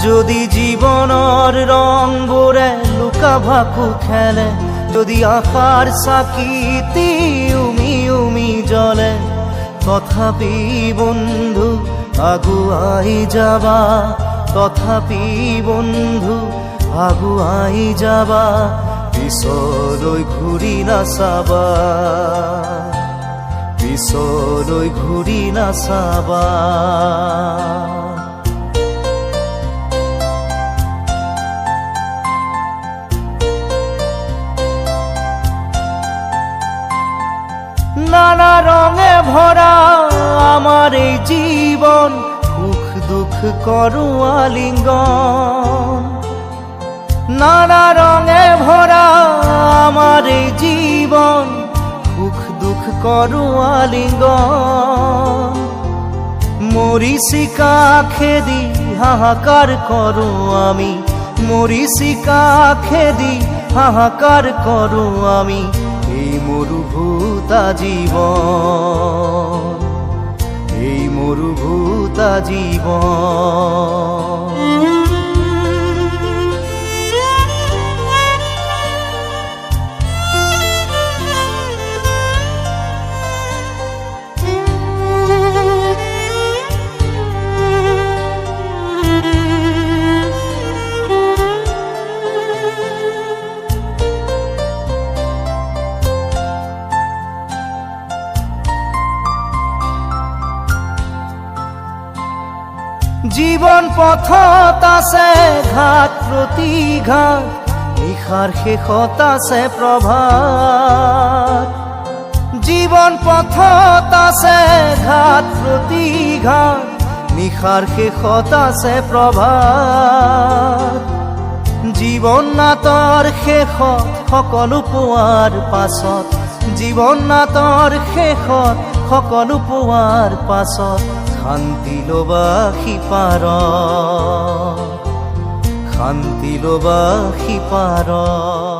যদি জীবনৰ ৰংবোৰে লুকা ভাকু খেলে, যদি আশাৰ চাকিতি উমি উমি জ্বলে, তথাপি বন্ধু আগুৱাই যাবা, তথাপি বন্ধু আগুৱাই যাবা, পিছলৈ ঘূৰি নাচাবা, পিছলৈ ঘূৰি নাচাবা। নানা রঙে ভরা আমার এই জীবন, সুখ দুঃখ করু আলিঙ্গন। নানা রঙে ভরা আমার এই জীবন, সুখ দুঃখ করু আলিঙ্গন। মরিচিকা খেদি হাহাকার করু আমি, মরিচিকা খেদি হাহাকার করু আমি, এই মরুভূতা জীবন, এই মরুভূতা জীবন। জীবন পথত আছে ঘাট প্ৰতিঘাট, নিশাৰ শেষত আছে প্ৰভাত। জীবন পথত আছে ঘাট প্ৰতিঘাট, নিশাৰ শেষত আছে প্ৰভাত। জীৱন নাটৰ শেষত সকলো পোৱাৰ পাছত, জীৱন নাটৰ শেষত সকলো পোৱাৰ পাছত, শান্তি লবা সিপাৰত, শান্তি লবা সিপাৰত।